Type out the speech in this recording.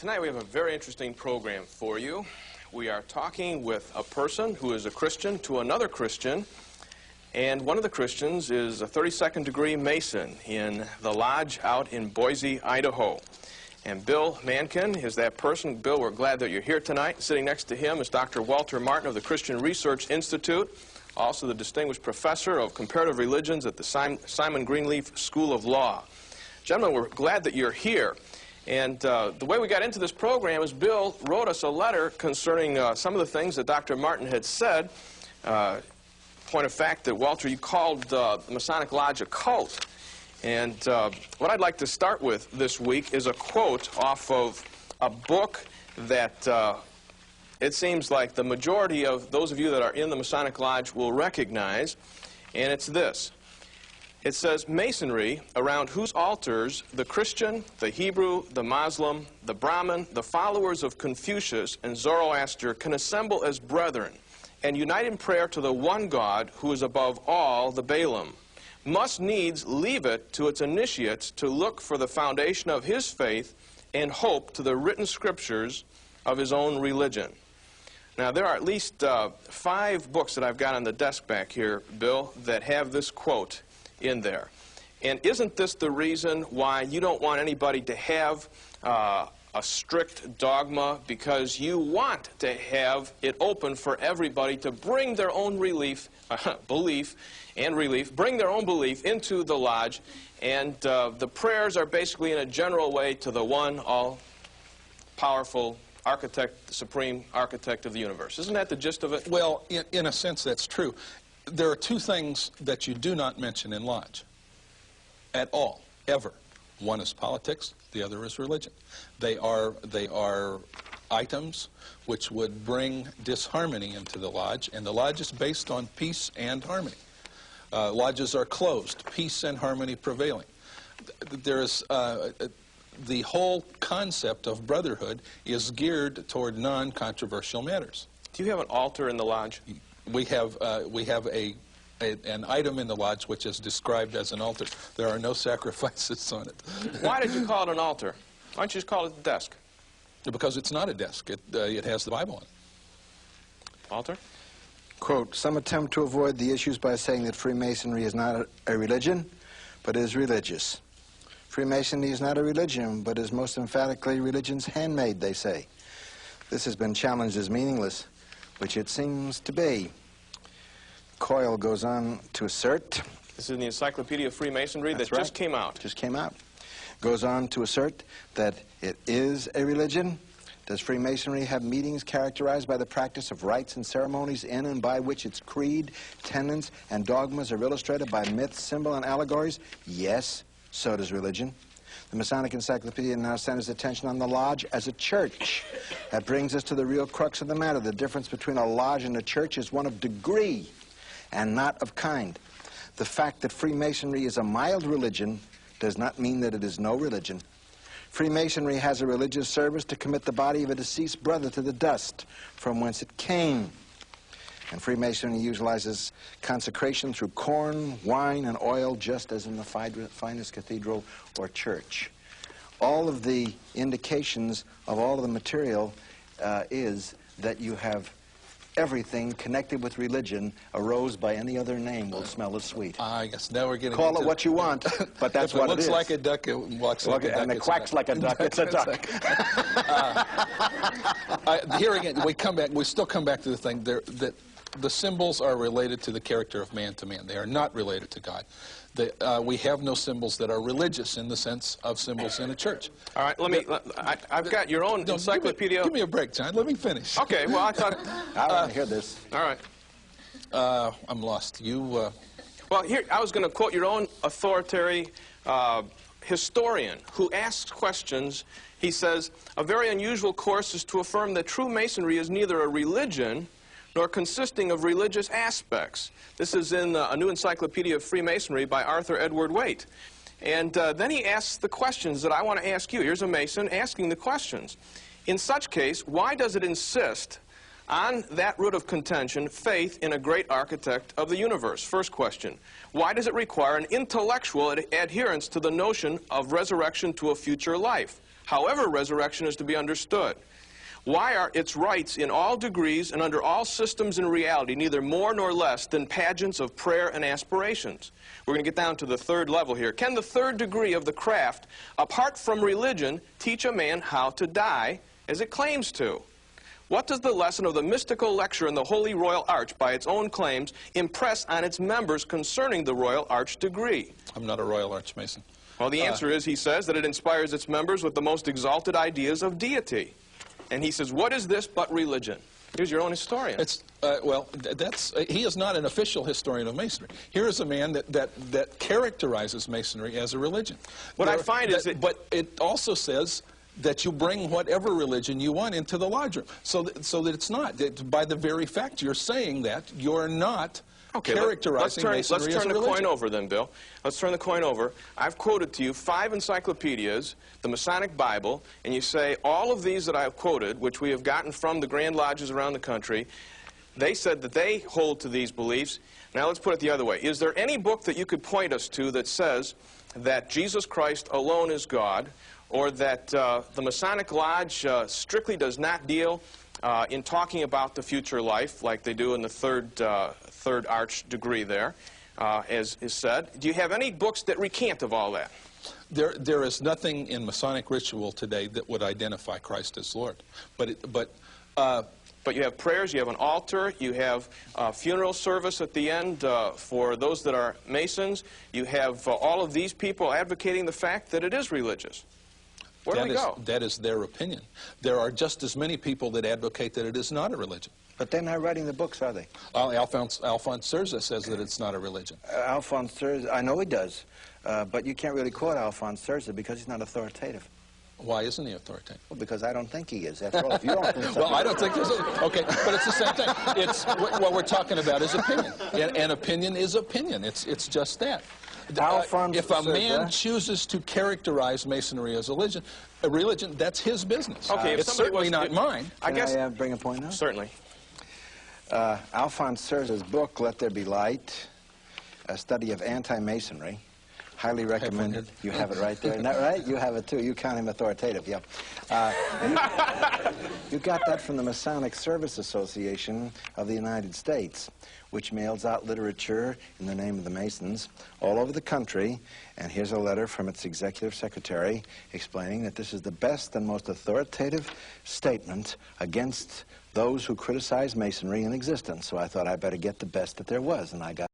Tonight we have a very interesting program for you. We are talking with a person who is a Christian to another Christian, and one of the Christians is a 32nd degree Mason in the lodge out in Boise, Idaho. And Bill Mankin is that person. Bill, we're glad that you're here tonight. Sitting next to him is Dr. Walter Martin of the Christian Research Institute, also the Distinguished Professor of Comparative Religions at the Simon Greenleaf School of Law. Gentlemen, we're glad that you're here. And the way we got into this program is Bill wrote us a letter concerning some of the things that Dr. Martin had said. Point of fact that, Walter, you called the Masonic Lodge a cult. And what I'd like to start with this week is a quote off of a book that it seems like the majority of those of you that are in the Masonic Lodge will recognize, and it's this. It says, Masonry, around whose altars the Christian, the Hebrew, the Muslim, the Brahmin, the followers of Confucius and Zoroaster can assemble as brethren and unite in prayer to the one God who is above all the Balaam, must needs leave it to its initiates to look for the foundation of his faith and hope to the written scriptures of his own religion. Now, there are at least 5 books that I've got on the desk back here, Bill, that have this quote in there. And isn't this the reason why you don't want anybody to have a strict dogma? Because you want to have it open for everybody to bring their own belief bring their own belief into the lodge, and the prayers are basically in a general way to the one all-powerful architect, the supreme architect of the universe. Isn't that the gist of it? Well, in a sense, that's true. There are 2 things that you do not mention in lodge at all, ever. One is politics, the other is religion. They are items which would bring disharmony into the lodge, and the lodge is based on peace and harmony. Lodges are closed, peace and harmony prevailing. There is the whole concept of brotherhood is geared toward non-controversial matters. Do you have an altar in the lodge? We have an item in the lodge which is described as an altar. There are no sacrifices on it. Why did you call it an altar? Why don't you just call it a desk? Because it's not a desk. It has the Bible on it. Walter? Quote, some attempt to avoid the issues by saying that Freemasonry is not a religion, but is religious. Freemasonry is not a religion, but is most emphatically religion's handmaid, they say. This has been challenged as meaningless, which it seems to be. Coyle goes on to assert. This is in the Encyclopedia of Freemasonry that just came out. Just came out. Goes on to assert that it is a religion. Does Freemasonry have meetings characterized by the practice of rites and ceremonies in and by which its creed, tenets, and dogmas are illustrated by myths, symbol, and allegories? Yes, so does religion. The Masonic Encyclopedia now centers attention on the lodge as a church. That brings us to the real crux of the matter. The difference between a lodge and a church is one of degree and not of kind. The fact that Freemasonry is a mild religion does not mean that it is no religion. Freemasonry has a religious service to commit the body of a deceased brother to the dust from whence it came. And Freemasonry utilizes consecration through corn, wine, and oil, just as in the finest cathedral or church. All of the indications of all of the material is that you have everything connected with religion arose by any other name will smell as sweet. I guess now we're getting Call it what you want, but that's what it is. If it looks like a duck, it walks like a duck. And it quacks like a duck, it's a duck. Here again, we still come back to the thing that the symbols are related to the character of man to man. They are not related to God. We have no symbols that are religious in the sense of symbols in a church. All right, I've got your own encyclopedia. Give me a break, John. Let me finish. Okay, well, I thought... I want to hear this. All right. I'm lost. You... Well, here, I was going to quote your own authority historian who asks questions. He says, a very unusual course is to affirm that true Masonry is neither a religion nor consisting of religious aspects. This is in a new Encyclopedia of Freemasonry by Arthur Edward Waite. And then he asks the questions that I want to ask you. Here's a Mason asking the questions. In such case, why does it insist On that root of contention, faith in a great architect of the universe. First question, why does it require an intellectual adherence to the notion of resurrection to a future life, however resurrection is to be understood? Why are its rites in all degrees and under all systems in reality neither more nor less than pageants of prayer and aspirations? We're going to get down to the third level here. Can the third degree of the craft, apart from religion, teach a man how to die as it claims to? What does the lesson of the mystical lecture in the Holy Royal Arch, by its own claims, impress on its members concerning the Royal Arch degree? I'm not a Royal Arch Mason. Well, the answer is, he says, that it inspires its members with the most exalted ideas of deity. And he says, what is this but religion? Here's your own historian. It's, well, he is not an official historian of Masonry. Here is a man that characterizes Masonry as a religion. What I find is that... But it also says that you bring whatever religion you want into the lodge room. So that it's not. By the very fact you're saying that, you're not characterizing Masonry as a religion. Let's turn the coin over then, Bill. Let's turn the coin over. I've quoted to you 5 encyclopedias, the Masonic Bible, and you say all of these that I've quoted, which we have gotten from the Grand Lodges around the country, they said that they hold to these beliefs. Now let's put it the other way. Is there any book that you could point us to that says that Jesus Christ alone is God, or that the Masonic Lodge strictly does not deal in talking about the future life like they do in the third arch degree there, as is said? Do you have any books that recant of all that? There is nothing in Masonic ritual today that would identify Christ as Lord. But you have prayers, you have an altar, you have funeral service at the end for those that are Masons. You have all of these people advocating the fact that it is religious. Where do we go? That is their opinion. There are just as many people that advocate that it is not a religion. But they're not writing the books, are they? Alphonse Serza says that it's not a religion. Alphonse Serza, I know he does, but you can't really quote Alphonse Serza because he's not authoritative. Why isn't he authoritative? Well, because I don't think he is. After all, if you don't think well, I don't think there's a... Okay, but it's the same thing. It's what we're talking about is opinion. And opinion is opinion. It's just that. If a man chooses to characterize Masonry as a religion, that's his business. Okay, it's certainly not mine. Can I bring a point now? Certainly. Alphonse Serza's book, Let There Be Light, a study of anti-Masonry, highly recommended. You have it right there. Isn't that right? You have it too. You count him authoritative, yeah. You got that from the Masonic Service Association of the United States, which mails out literature in the name of the Masons all over the country. And here's a letter from its executive secretary explaining that this is the best and most authoritative statement against those who criticize Masonry in existence. So I thought I better get the best that there was, and I got